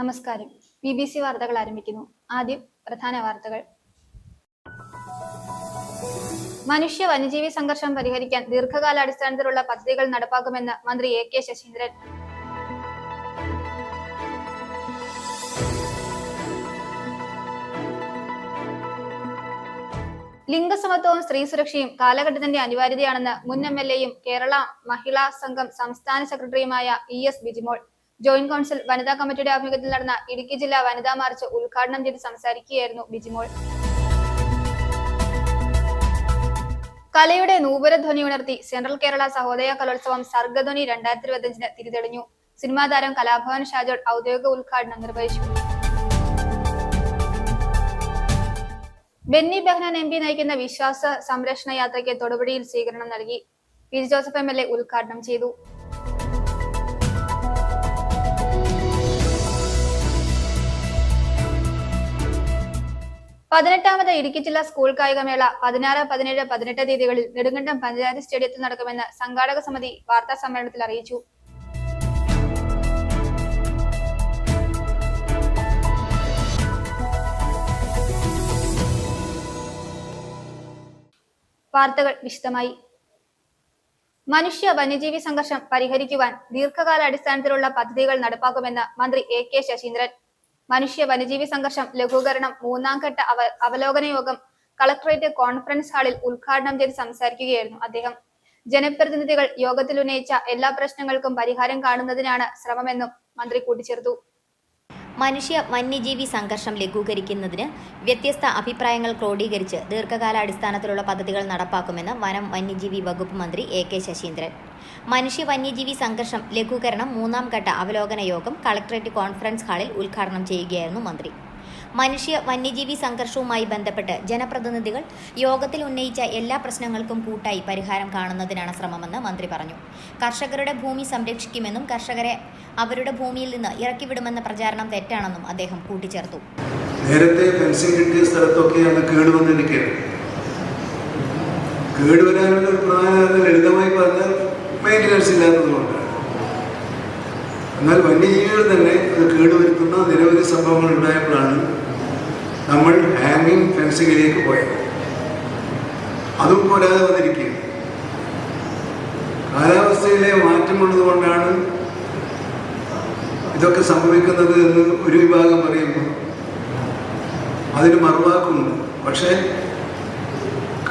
നമസ്കാരം. BBC വാർത്തകൾ ആരംഭിക്കുന്നു. ആദ്യം പ്രധാന വാർത്തകൾ. മനുഷ്യ വന്യജീവി സംഘർഷം പരിഹരിക്കാൻ ദീർഘകാലാടിസ്ഥാനത്തിലുള്ള പദ്ധതികൾ നടപ്പാക്കുമെന്ന് മന്ത്രി AK ശശീന്ദ്രൻ. ലിംഗസമത്വവും സ്ത്രീ സുരക്ഷയും കാലഘട്ടത്തിന്റെ അനിവാര്യതയാണെന്ന് മുൻ MLAയും കേരള മഹിളാ സംഘം സംസ്ഥാന സെക്രട്ടറിയുമായ ES ബിജിമോൾ. ജോയിന്റ് കൗൺസിൽ വനിതാ കമ്മിറ്റിയുടെ ആഭിമുഖ്യത്തിൽ നടന്ന ഇടുക്കി ജില്ലാ വനിതാ മാർച്ച് ഉദ്ഘാടനം ചെയ്ത് സംസാരിക്കുകയായിരുന്നു ബിജിമോൾ. കലയുടെ നൂപുരധ്വനി ഉണർത്തി സെൻട്രൽ കേരള സഹോദയ കലോത്സവം സർഗധ്വനി 2025 തിരിതെളിഞ്ഞു. സിനിമാ താരം കലാഭവൻ ഷാജോട് ഔദ്യോഗിക ഉദ്ഘാടനം നിർവഹിച്ചു. ബെന്നി ബെഹനാൻ MP നയിക്കുന്ന വിശ്വാസ സംരക്ഷണ യാത്രയ്ക്ക് തൊടുപുഴയിൽ സ്വീകരണം നൽകി. PJ ജോസഫ് MLA ഉദ്ഘാടനം ചെയ്തു. പതിനെട്ടാമത് ഇടുക്കി ജില്ലാ സ്കൂൾ കായികമേള 16, 17, 18 തീയതികളിൽ നെടുങ്കണ്ടം പഞ്ചായത്ത് സ്റ്റേഡിയത്തിൽ നടക്കുമെന്ന് സംഘാടക സമിതി വാർത്താ സമ്മേളനത്തിൽ അറിയിച്ചു. വാർത്തകൾ വിശദമായി. മനുഷ്യ വന്യജീവി സംഘർഷം പരിഹരിക്കുവാൻ ദീർഘകാലാടിസ്ഥാനത്തിലുള്ള പദ്ധതികൾ നടപ്പാക്കുമെന്ന് മന്ത്രി AK ശശീന്ദ്രൻ. മനുഷ്യ വന്യജീവി സംഘർഷം ലഘൂകരണം 3ാം ഘട്ട അവലോകന യോഗം കളക്ടറേറ്റ് കോൺഫറൻസ് ഹാളിൽ ഉദ്ഘാടനം ചെയ്ത് സംസാരിക്കുകയായിരുന്നു അദ്ദേഹം. ജനപ്രതിനിധികൾ യോഗത്തിൽ ഉന്നയിച്ച എല്ലാ പ്രശ്നങ്ങൾക്കും പരിഹാരം കാണുന്നതിനാണ് ശ്രമമെന്നും മന്ത്രി കൂട്ടിച്ചേർത്തു. മനുഷ്യ വന്യജീവി സംഘർഷം ലഘൂകരിക്കുന്നതിന് വ്യത്യസ്ത അഭിപ്രായങ്ങൾ ക്രോഡീകരിച്ച് ദീർഘകാലാടിസ്ഥാനത്തിലുള്ള പദ്ധതികൾ നടപ്പാക്കുമെന്ന് വനം വന്യജീവി വകുപ്പ് മന്ത്രി AK ശശീന്ദ്രൻ. മനുഷ്യ വന്യജീവി സംഘർഷം ലഘൂകരണം 3ാം ഘട്ട അവലോകന യോഗം കളക്ടറേറ്റ് കോൺഫറൻസ് ഹാളിൽ ഉദ്ഘാടനം ചെയ്യുകയായിരുന്നു മന്ത്രി. മനുഷ്യ വന്യജീവി സംഘർഷവുമായി ബന്ധപ്പെട്ട് ജനപ്രതിനിധികൾ യോഗത്തിൽ ഉന്നയിച്ച എല്ലാ പ്രശ്നങ്ങൾക്കും കൂട്ടായി പരിഹാരം കാണുന്നതിനാണ് ശ്രമമെന്ന് മന്ത്രി പറഞ്ഞു. കർഷകരുടെ ഭൂമി സംരക്ഷിക്കുമെന്നും കർഷകരെ അവരുടെ ഭൂമിയിൽ നിന്ന് ഇറക്കിവിടുമെന്ന പ്രചാരണം തെറ്റാണെന്നും അദ്ദേഹം കൂട്ടിച്ചേർത്തു. നേരത്തെ ഫെൻസിംഗ് കിട്ടിയ സ്ഥലത്തൊക്കെയാണ് കേടുവന്നിരിക്കുന്നത്. കേടുവരാനുള്ള ഒരു പ്രധാന ലളിതമായി പറഞ്ഞാൽ മെയിൻ്റനൻസ് ഇല്ലാത്തതുകൊണ്ടാണ്. എന്നാൽ വന്യജീവികൾ തന്നെ അത് കേടുവരുത്തുന്ന നിരവധി സംഭവങ്ങൾ ഉണ്ടായപ്പോഴാണ് നമ്മൾ ഹാങ്ങിങ് ഫെൻസിങ്ങിലേക്ക് പോയത്. അതും പോരാതെ വന്നിരിക്കുകയാണ്. കാലാവസ്ഥയിലെ മാറ്റമുള്ളതുകൊണ്ടാണ് ഇതൊക്കെ സംഭവിക്കുന്നത് എന്ന് ഒരു വിഭാഗം പറയുമ്പോൾ അതിന് മറുവാക്കുന്നുണ്ട്. പക്ഷേ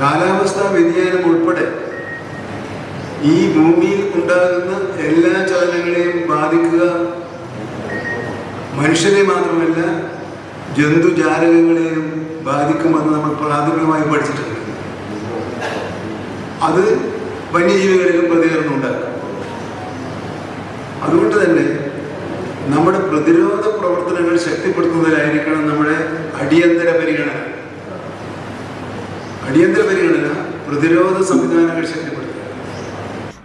കാലാവസ്ഥാ വ്യതിയാനം ഉൾപ്പെടെ ഈ ഭൂമിയിൽ ഉണ്ടാകുന്ന എല്ലാ ചലനങ്ങളെയും ബാധിക്കുക മനുഷ്യരെ മാത്രമല്ല ജന്തുജാലകങ്ങളെയും ബാധിക്കുമെന്ന് നമ്മൾ പ്രാഥമികമായി പഠിച്ചിട്ടുണ്ട്. അത് വന്യജീവികളിലും പ്രതികരണം ഉണ്ടാക്കും. അതുകൊണ്ട് തന്നെ നമ്മുടെ പ്രതിരോധ പ്രവർത്തനങ്ങൾ ശക്തിപ്പെടുത്തുന്നതിലായിരിക്കണം നമ്മുടെ അടിയന്തര പരിഗണന. പ്രതിരോധ സംവിധാനങ്ങൾ ശക്തിപ്പെടുത്തുക.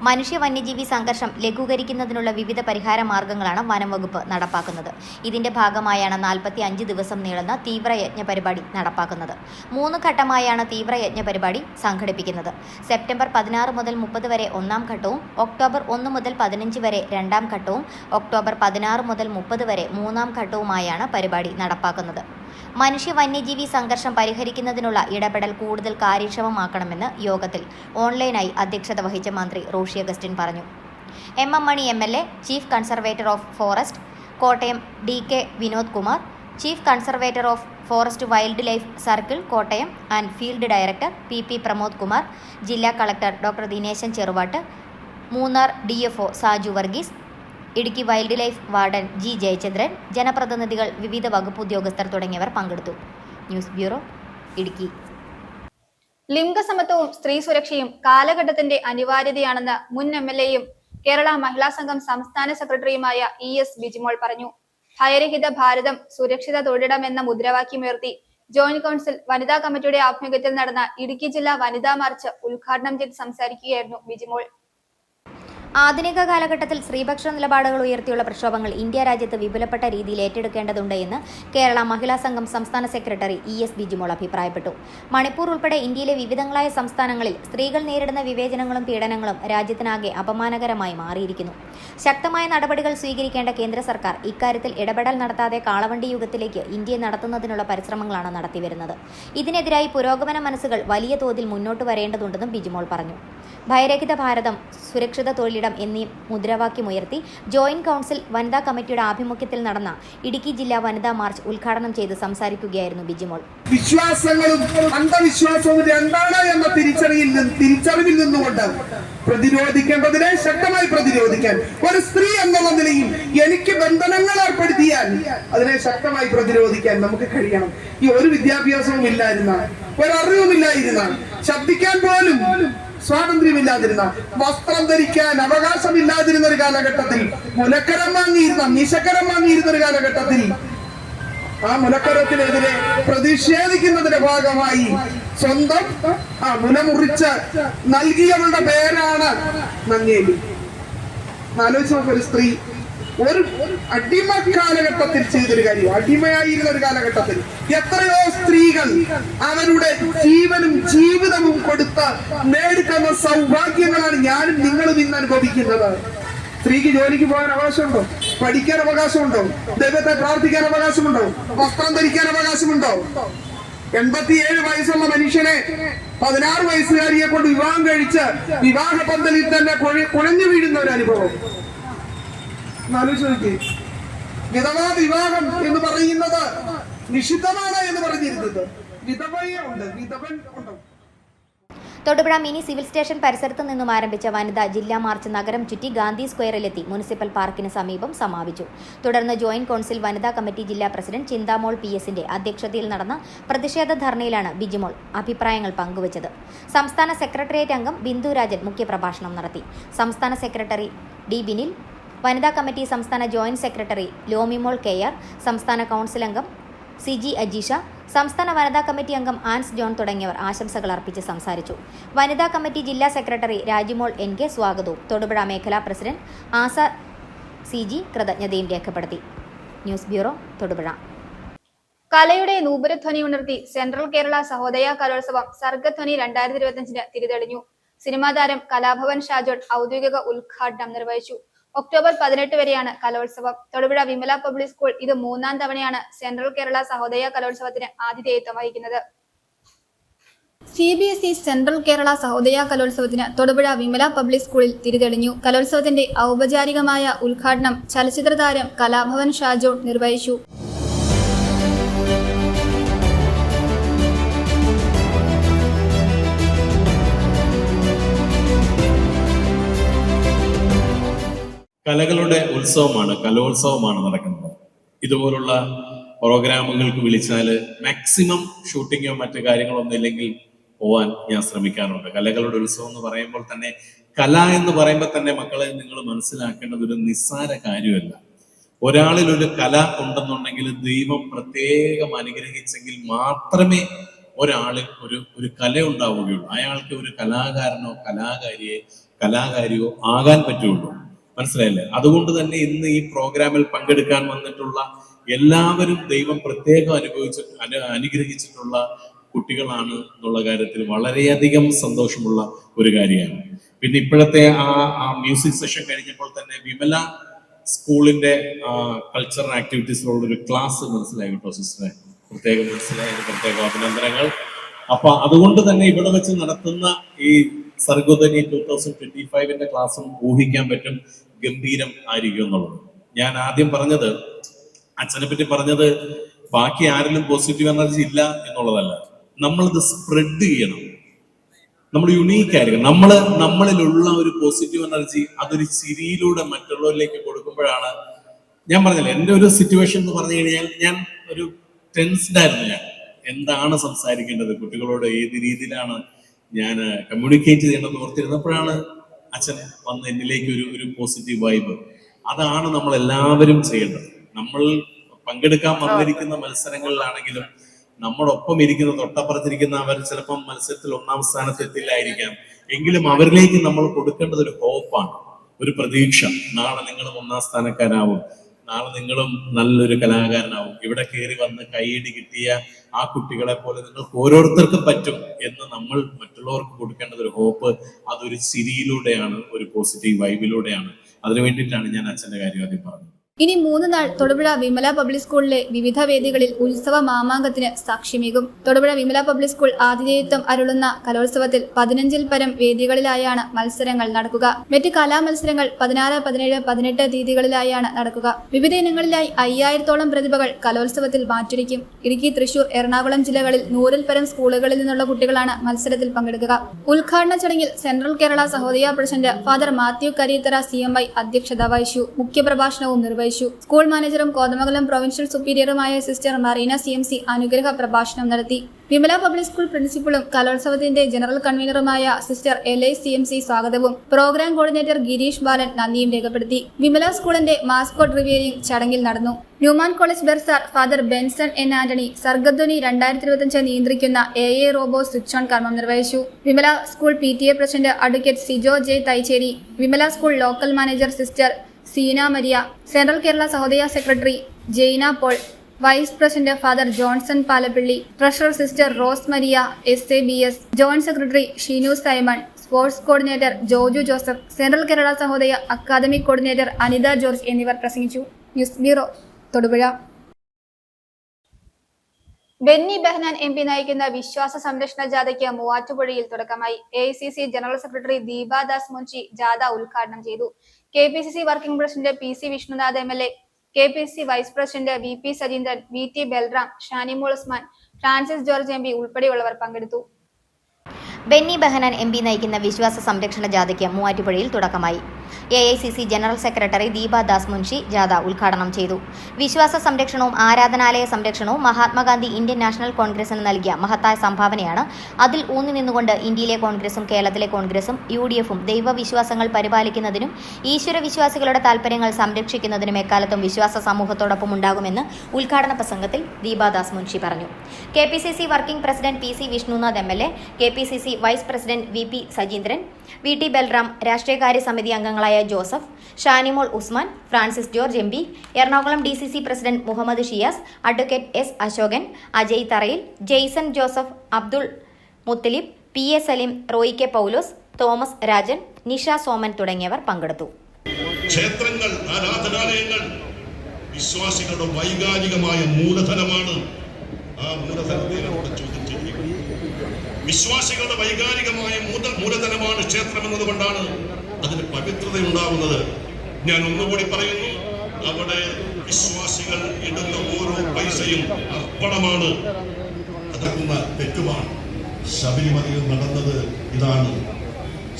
മനുഷ്യ വന്യജീവി സംഘർഷം ലഘൂകരിക്കുന്നതിനുള്ള വിവിധ പരിഹാര മാർഗങ്ങളാണ് വനം വകുപ്പ് നടപ്പാക്കുന്നത്. ഇതിന്റെ ഭാഗമായാണ് 45 ദിവസം നീളുന്ന തീവ്രയജ്ഞ പരിപാടി നടപ്പാക്കുന്നത്. 3 ഘട്ടമായാണ് തീവ്രയജ്ഞ പരിപാടി സംഘടിപ്പിക്കുന്നത്. സെപ്റ്റംബർ 16 മുതൽ 30 വരെ 1ാം ഘട്ടവും ഒക്ടോബർ 1 മുതൽ 15 വരെ 2ാം ഘട്ടവും ഒക്ടോബർ 16 മുതൽ 30 വരെ 3ാം ഘട്ടവുമായാണ് പരിപാടി നടപ്പാക്കുന്നത്. മനുഷ്യ വന്യജീവി സംഘർഷം പരിഹരിക്കുന്നതിനുള്ള ഇടപെടൽ കൂടുതൽ കാര്യക്ഷമമാക്കണമെന്ന് യോഗത്തിൽ ഓൺലൈനായി അധ്യക്ഷത വഹിച്ച മന്ത്രി റോഷി അഗസ്റ്റിൻ പറഞ്ഞു. MM Mani MLA, chief conservator of forest Kottayam DK Vinod Kumar, chief conservator of forest wildlife circle Kottayam and field director PP Pramod Kumar, ജില്ലാ collector doctor Dineshan Cheruvattu, Munnar DFO Saju Varghese, Idukki wildlife warden G Jayachandran, ജനപ്രതിനിധികൾ, വിവിധ വകുപ്പ് ഉദ്യോഗസ്ഥർ തുടങ്ങിയവർ പങ്കെടുത്തു. News bureau, Idukki. ലിംഗസമത്വവും സ്ത്രീ സുരക്ഷയും കാലഘട്ടത്തിന്റെ അനിവാര്യതയാണെന്ന് മുൻ MLAയും കേരള മഹിളാ സംഘം സംസ്ഥാന സെക്രട്ടറിയുമായ ES ബിജിമോൾ പറഞ്ഞു. ഭയരഹിത ഭാരതം സുരക്ഷിത തൊഴിലിടം എന്ന മുദ്രാവാക്യമുയർത്തി ജോയിന്റ് കൗൺസിൽ വനിതാ കമ്മിറ്റിയുടെ ആഭിമുഖ്യത്തിൽ നടന്ന ഇടുക്കി ജില്ലാ വനിതാ മാർച്ച് ഉദ്ഘാടനം ചെയ്ത് സംസാരിക്കുകയായിരുന്നു ബിജിമോൾ. ആധുനിക കാലഘട്ടത്തിൽ സ്ത്രീപക്ഷ നിലപാടുകൾ ഉയർത്തിയുള്ള പ്രക്ഷോഭങ്ങൾ ഇന്ത്യ രാജ്യത്ത് വിപുലപ്പെട്ട രീതിയിൽ ഏറ്റെടുക്കേണ്ടതുണ്ട് എന്ന് കേരള മഹിളാ സംഘം സംസ്ഥാന സെക്രട്ടറി ES ബിജിമോൾ അഭിപ്രായപ്പെട്ടു. മണിപ്പൂർ ഉൾപ്പെടെ ഇന്ത്യയിലെ വിവിധങ്ങളായ സംസ്ഥാനങ്ങളിൽ സ്ത്രീകൾ നേരിടുന്ന വിവേചനങ്ങളും പീഡനങ്ങളും രാജ്യത്തിനാകെ അപമാനകരമായി മാറിയിരിക്കുന്നു. ശക്തമായ നടപടികൾ സ്വീകരിക്കേണ്ട കേന്ദ്ര സർക്കാർ ഇക്കാര്യത്തിൽ ഇടപെടൽ നടത്താതെ കാളവണ്ടി യുഗത്തിലേക്ക് ഇന്ത്യയെ നടത്തുന്നതിനുള്ള പരിശ്രമങ്ങളാണ് നടത്തിവരുന്നത്. ഇതിനെതിരായി പുരോഗമന മനസ്സുകൾ വലിയ തോതിൽ മുന്നോട്ട് വരേണ്ടതുണ്ടെന്നും ബിജിമോൾ പറഞ്ഞു. ഭയരഹിത ഭാരതം, സുരക്ഷിത തൊഴിലിടം എന്നീ മുദ്രാവാക്യമുയർത്തി ജോയിന്റ് കൗൺസിൽ വനിതാ കമ്മിറ്റിയുടെ ആഭിമുഖ്യത്തിൽ നടന്ന ഇടുക്കി ജില്ലാ വനിതാ മാർച്ച് ഉദ്ഘാടനം ചെയ്ത് സംസാരിക്കുകയായിരുന്നു ബിജിമോൾ. വിശ്വാസങ്ങളും അന്ധവിശ്വാസവും രണ്ടാണ് എന്ന തിരിച്ചറിവിൽ നിന്നുകൊണ്ട് പ്രതിരോധിക്കേണ്ടതിനെ ശക്തമായി പ്രതിരോധിക്കാൻ ഒരു സ്ത്രീ എന്നുള്ള നിലയിൽ എനിക്ക് ബന്ധനങ്ങൾ ഏർപ്പെടുത്തിയാൽ അതിനെ ശക്തമായി പ്രതിരോധിക്കാൻ നമുക്ക് കഴിയണം. ഈ ഒരു വിദ്യാഭ്യാസവും ഇല്ലായിരുന്ന, ഒരറിവുമില്ലായിരുന്ന, ശബ്ദിക്കാൻ പോലും സ്വാതന്ത്ര്യമില്ലാതിരുന്ന, വസ്ത്രം ധരിക്കാൻ അവകാശമില്ലാതിരുന്ന ഒരു കാലഘട്ടത്തിൽ, മുലക്കരം വാങ്ങിയിരുന്ന, നിശക്കരം വാങ്ങിയിരുന്ന ഒരു കാലഘട്ടത്തിൽ ആ മുലക്കരത്തിനെതിരെ പ്രതിഷേധിക്കുന്നതിന്റെ ഭാഗമായി സ്വന്തം മുല മുറിച്ച് നൽകിയവളുടെ പേരാണ് നങ്ങേലി. ആലോചിച്ച് നോക്കൊരു സ്ത്രീ ഒരു അടിമ കാലഘട്ടത്തിൽ ചെയ്തൊരു കാര്യം, അടിമയായിരുന്ന ഒരു കാലഘട്ടത്തിൽ എത്രയോ സ്ത്രീകൾ അവരുടെ ജീവനും ജീവിതവും കൊടുത്ത് നേടിത്തന്ന സൗഭാഗ്യങ്ങളാണ് ഞാനും നിങ്ങളും ഇന്ന് അനുഭവിക്കുന്നത്. സ്ത്രീക്ക് ജോലിക്ക് പോകാൻ അവകാശമുണ്ടോ? പഠിക്കാൻ അവകാശമുണ്ടോ? ദൈവത്തെ പ്രാർത്ഥിക്കാൻ അവകാശമുണ്ടോ? വസ്ത്രം ധരിക്കാൻ അവകാശമുണ്ടോ? 87 വയസ്സുള്ള മനുഷ്യനെ 16 വയസ്സുകാരിയെ കൊണ്ട് വിവാഹം കഴിച്ച് വിവാഹ പന്തലിൽ തന്നെ കുഴഞ്ഞു വീഴുന്ന ഒരു അനുഭവം ആലോചിച്ച് നോക്കി. വിധവാ വിവാഹം എന്ന് പറയുന്നത് നിഷിദ്ധമാണ് എന്ന് പറഞ്ഞിരുന്നത്. വിധവയെ ഉണ്ട്, വിധവൻ ഉണ്ടോ? തൊടുപുഴ മിനി സിവിൽ സ്റ്റേഷൻ പരിസരത്ത് നിന്നും ആരംഭിച്ച വനിതാ ജില്ലാ മാർച്ച് നഗരം ചുറ്റി ഗാന്ധി സ്ക്വയറിലെത്തി മുനിസിപ്പൽ പാർക്കിന് സമീപം സമാപിച്ചു. തുടർന്ന് ജോയിന്റ് കൗൺസിൽ വനിതാ കമ്മിറ്റി ജില്ലാ പ്രസിഡന്റ് ചിന്താമോൾ PS-ന്റെ അധ്യക്ഷതയിൽ നടന്ന പ്രതിഷേധ ധർണയിലാണ് ബിജിമോൾ അഭിപ്രായങ്ങൾ പങ്കുവച്ചത്. സംസ്ഥാന സെക്രട്ടേറിയറ്റ് അംഗം ബിന്ദു രാജൻ മുഖ്യപ്രഭാഷണം നടത്തി. സംസ്ഥാന സെക്രട്ടറി D ബിനിൽ, വനിതാ കമ്മിറ്റി സംസ്ഥാന ജോയിന്റ് സെക്രട്ടറി ലോമിമോൾ KR, സംസ്ഥാന കൗൺസിൽ അംഗം CG അജീഷ, സംസ്ഥാന വനിതാ കമ്മിറ്റി അംഗം ആൻസ് ജോൺ തുടങ്ങിയവർ ആശംസകൾ അർപ്പിച്ച് സംസാരിച്ചു. വനിതാ കമ്മിറ്റി ജില്ലാ സെക്രട്ടറി രാജിമോൾ NK സ്വാഗതവും തൊടുപുഴ മേഖലാ പ്രസിഡന്റ് ആസ CG കൃതജ്ഞതയും രേഖപ്പെടുത്തി. News bureau, Thodupuzha. കലയുടെ നൂപുരധ്വനി ഉണർത്തി സെൻട്രൽ കേരള സഹോദയ കലോത്സവം സർഗധ്വനി 2025 തിരിതെളിഞ്ഞു. സിനിമാ താരം കലാഭവൻ ഷാജോൺ ഔദ്യോഗിക ഉദ്ഘാടനം നിർവഹിച്ചു. ഒക്ടോബർ 18 വരെയാണ് കലോത്സവം. തൊടുപുഴ വിമല പബ്ലിക് സ്കൂൾ ഇത് 3-ാം തവണയാണ് സെൻട്രൽ കേരള സഹോദയ കലോത്സവത്തിന് ആതിഥേയത്വം വഹിക്കുന്നത്. CBSE സെൻട്രൽ കേരള സഹോദയ കലോത്സവത്തിന് തൊടുപുഴ വിമല പബ്ലിക് സ്കൂളിൽ തിരിതെളിഞ്ഞു. കലോത്സവത്തിന്റെ ഔപചാരികമായ ഉദ്ഘാടനം ചലച്ചിത്ര താരം കലാഭവൻ ഷാജോൺ നിർവഹിച്ചു. കലകളുടെ ഉത്സവമാണ്, കലോത്സവമാണ് നടക്കുന്നത്. ഇതുപോലുള്ള പ്രോഗ്രാമുകൾക്ക് വിളിച്ചാൽ മാക്സിമം ഷൂട്ടിങ്ങോ മറ്റു കാര്യങ്ങളോ ഒന്നും ഇല്ലെങ്കിൽ പോവാൻ ഞാൻ ശ്രമിക്കാറുണ്ട്. കലകളുടെ ഉത്സവം എന്ന് പറയുമ്പോൾ തന്നെ, കല എന്ന് പറയുമ്പോൾ തന്നെ മക്കളെ നിങ്ങൾ മനസ്സിലാക്കേണ്ടത് ഒരു നിസ്സാര കാര്യമല്ല. ഒരാളിൽ ഒരു കല ഉണ്ടെന്നുണ്ടെങ്കിൽ ദൈവം പ്രത്യേകം അനുഗ്രഹിച്ചെങ്കിൽ മാത്രമേ ഒരാളിൽ ഒരു കല ഉണ്ടാവുകയുള്ളൂ. അയാൾക്ക് ഒരു കലാകാരനോ കലാകാരിയോ ആകാൻ പറ്റുള്ളൂ. മനസ്സിലായില്ലേ? അതുകൊണ്ട് തന്നെ ഇന്ന് ഈ പ്രോഗ്രാമിൽ പങ്കെടുക്കാൻ വന്നിട്ടുള്ള എല്ലാവരും ദൈവം പ്രത്യേകം അനുഗ്രഹിച്ചിട്ടുള്ള കുട്ടികളാണ് എന്നുള്ള കാര്യത്തിൽ വളരെയധികം സന്തോഷമുള്ള ഒരു കാര്യമാണ്. പിന്നെ ഇപ്പോഴത്തെ ആ മ്യൂസിക് സെഷൻ കഴിഞ്ഞപ്പോൾ തന്നെ വിമല സ്കൂളിന്റെ കൾച്ചറൽ ആക്ടിവിറ്റീസിലുള്ള ഒരു ക്ലാസ് മനസ്സിലായി കേട്ടോ സിസ്റ്ററെ, പ്രത്യേകം മനസ്സിലായത്, പ്രത്യേക അഭിനന്ദനങ്ങൾ. അപ്പൊ അതുകൊണ്ട് തന്നെ ഇവിടെ വെച്ച് നടത്തുന്ന ഈ സർഗോധനി 2025 ക്ലാസ്സും ഊഹിക്കാൻ പറ്റും ഗംഭീരം ആയിരിക്കും എന്നുള്ളത്. ഞാൻ ആദ്യം പറഞ്ഞത്, അച്ഛനെ പറ്റി പറഞ്ഞത് ബാക്കി ആരിലും പോസിറ്റീവ് എനർജി ഇല്ല എന്നുള്ളതല്ല, നമ്മളിത് സ്പ്രെഡ് ചെയ്യണം. നമ്മൾ യുണീക്ക് ആയിരിക്കണം. നമ്മളിലുള്ള ഒരു പോസിറ്റീവ് എനർജി അതൊരു ചിരിയിലൂടെ മറ്റുള്ളവരിലേക്ക് കൊടുക്കുമ്പോഴാണ്. ഞാൻ പറഞ്ഞില്ല, എൻ്റെ ഒരു സിറ്റുവേഷൻ എന്ന് പറഞ്ഞു കഴിഞ്ഞാൽ ഞാൻ ഒരു ടെൻസ്ഡ് ആയിരുന്നു. ഞാൻ എന്താണ് സംസാരിക്കേണ്ടത്, കുട്ടികളോട് ഏത് രീതിയിലാണ് ഞാൻ കമ്മ്യൂണിക്കേറ്റ് ചെയ്യേണ്ടതെന്ന് ഓർത്തിരുന്നപ്പോഴാണ് അച്ഛൻ വന്ന് എന്നിലേക്ക് ഒരു പോസിറ്റീവ് വൈബ്. അതാണ് നമ്മൾ എല്ലാവരും ചെയ്യേണ്ടത്. നമ്മൾ പങ്കെടുക്കാൻ വന്നിരിക്കുന്ന മത്സരങ്ങളിലാണെങ്കിലും നമ്മോടൊപ്പം ഇരിക്കുന്ന തൊട്ടപ്പുറത്തിരിക്കുന്ന അവർ ചിലപ്പം മത്സരത്തിൽ 1-ാം സ്ഥാനത്ത് എത്തില്ലായിരിക്കാം, എങ്കിലും അവരിലേക്ക് നമ്മൾ കൊടുക്കേണ്ടത് ഒരു ഹോപ്പാണ്. ഒരു പ്രതീക്ഷ, നാളെ നിങ്ങളും 1ാം സ്ഥാനക്കാരാവും, നാളെ നിങ്ങളും നല്ലൊരു കലാകാരനാവും, ഇവിടെ കയറി വന്ന് കൈയടി കിട്ടിയ ആ കുട്ടികളെ പോലെ നിങ്ങൾക്ക് ഓരോരുത്തർക്കും പറ്റും എന്ന് നമ്മൾ മറ്റുള്ളവർക്ക് കൊടുക്കേണ്ടത് ഒരു ഹോപ്പ്. അതൊരു ചിരിയിലൂടെയാണ്, ഒരു പോസിറ്റീവ് വൈബിലൂടെയാണ്. അതിനു വേണ്ടിയിട്ടാണ് ഞാൻ അച്ഛൻ്റെ കാര്യം ആദ്യം പറഞ്ഞത്. ഇനി 3 നാൾ തൊടുപുഴ വിമല പബ്ലിക് സ്കൂളിലെ വിവിധ വേദികളിൽ ഉത്സവ മാമാങ്കത്തിന് സാക്ഷ്യമേകും. തൊടുപുഴ വിമല പബ്ലിക് സ്കൂൾ ആതിഥേയത്വം അരുളുന്ന കലോത്സവത്തിൽ 15ൽ പരം വേദികളിലായാണ് മത്സരങ്ങൾ നടക്കുക. മറ്റ് കലാമത്സരങ്ങൾ 16, 17, 18 തീയതികളിലായാണ് നടക്കുക. വിവിധ ഇനങ്ങളിലായി 5000-ഓളം പ്രതിഭകൾ കലോത്സവത്തിൽ മാറ്റുരയ്ക്കും. ഇടുക്കി, തൃശൂർ, എറണാകുളം ജില്ലകളിൽ 100ൽ പരം സ്കൂളുകളിൽ നിന്നുള്ള കുട്ടികളാണ് മത്സരത്തിൽ പങ്കെടുക്കുക. ഉദ്ഘാടന ചടങ്ങിൽ central Kerala Sahodaya president father Mathew Kariyathara CMI അധ്യക്ഷത വഹിച്ചു. മുഖ്യപ്രഭാഷണവും നിർവഹിച്ചു. സ്കൂൾ മാനേജറും കോതമംഗലം പ്രൊവിൻഷ്യൽ സുപ്പീരിയറുമായ സിസ്റ്റർ മറീന CMC അനുഗ്രഹ പ്രഭാഷണം നടത്തി. വിമല പബ്ലിക് സ്കൂൾ പ്രിൻസിപ്പളും കലോത്സവത്തിന്റെ ജനറൽ കൺവീനറുമായ സിസ്റ്റർ LA CMC സ്വാഗതവും പ്രോഗ്രാം കോർഡിനേറ്റർ ഗിരീഷ് ബാലൻ നന്ദിയും രേഖപ്പെടുത്തി. വിമല സ്കൂളിന്റെ മാസ്കോട്ട് റിവ്യൂയിങ് ചടങ്ങിൽ നടന്നു. Newman college bursar father Benson N. Antony Sargadhwani 2025 നിയന്ത്രിക്കുന്ന AA റോബോ സ്വിച്ച് ഓൺ കർമ്മം നിർവഹിച്ചു. Vimala school PTA president advocate Sijo J. Thaicheri, Vimala school local manager sister Seena Maria, central Kerala Sahodaya secretary Jaina Paul, vice president father Johnson Palappilly, treasurer sister Rose Maria SABS, joint secretary Sheenu Simon, sports coordinator Joju Joseph, central Kerala Sahodaya academic coordinator Anitha George എന്നിവർ പ്രസംഗിച്ചു. News bureau, Thodupuzha. Benny Behanan MP നയിക്കുന്ന വിശ്വാസ സംരക്ഷണ ജാഥയ്ക്ക് മൂവാറ്റുപുഴയിൽ തുടക്കമായി. AICC general secretary Deepadas Munshi ജാഥ ഉദ്ഘാടനം ചെയ്തു. KPCC working president PC Vishnunath MLA, KPCC vice president VP Sajeendran, VT Balram, Shanimol Usman, Francis George MP ഉൾപ്പെടെയുള്ളവർ പങ്കെടുത്തു. ബെന്നി ബെഹനാൻ MP നയിക്കുന്ന വിശ്വാസ സംരക്ഷണ ജാഥയ്ക്ക് മൂവാറ്റുപുഴയിൽ തുടക്കമായി. AICC general secretary Deepadas Munshi ജാഥ ഉദ്ഘാടനം ചെയ്തു. വിശ്വാസ സംരക്ഷണവും ആരാധനാലയ സംരക്ഷണവും മഹാത്മാഗാന്ധി ഇന്ത്യൻ നാഷണൽ കോൺഗ്രസിന് നൽകിയ മഹത്തായ സംഭാവനയാണ്. അതിൽ ഊന്നി നിന്നുകൊണ്ട് ഇന്ത്യയിലെ കോൺഗ്രസും കേരളത്തിലെ കോൺഗ്രസും UDFും ദൈവവിശ്വാസങ്ങൾ പരിപാലിക്കുന്നതിനും ഈശ്വരവിശ്വാസികളുടെ താൽപ്പര്യങ്ങൾ സംരക്ഷിക്കുന്നതിനും എക്കാലത്തും വിശ്വാസ സമൂഹത്തോടൊപ്പം ഉണ്ടാകുമെന്ന് ഉദ്ഘാടന പ്രസംഗത്തിൽ ദീപാദാസ് മുൻഷി പറഞ്ഞു. KPCC working president PC Vishnunath MLA, KPCC vice president VP Sajeendran, VT Balram, രാഷ്ട്രീയകാര്യ സമിതി അംഗങ്ങളായ Joseph, Shanimol Usman, Francis George MP, Ernakulam DCC president Muhammad Shiyas, advocate S. Ashokan, Ajay തറയിൽ, Jason Joseph, Abdul Muthalib, PA Saleem, Roy K. പൗലോസ്, തോമസ് രാജൻ, നിഷ സോമൻ തുടങ്ങിയവർ പങ്കെടുത്തു. ക്ഷേത്രങ്ങൾ, ആരാധനാലയങ്ങൾ വിശ്വാസികളുടെ വൈകാരികമായ മൂലധനമാണ്. ആ മൂലധനത്തിനോട് ചോദ്യം ചെയ്യുക. വിശ്വാസികളുടെ വൈകാരികമായ മൂലധനമാണ് ക്ഷേത്രം എന്നതുകൊണ്ടാണ് അതിന് പവിത്രത ഉണ്ടാവുന്നത്. ഞാൻ ഒന്നുകൂടി പറയുന്നു, അവിടെ വിശ്വാസികൾ ഇടുന്ന ഓരോ പൈസയും അർപ്പണമാണ്. അതൊക്കുന്ന തെറ്റുമാണ്. ശബരിമലയിൽ നടന്നത് ഇതാണ്.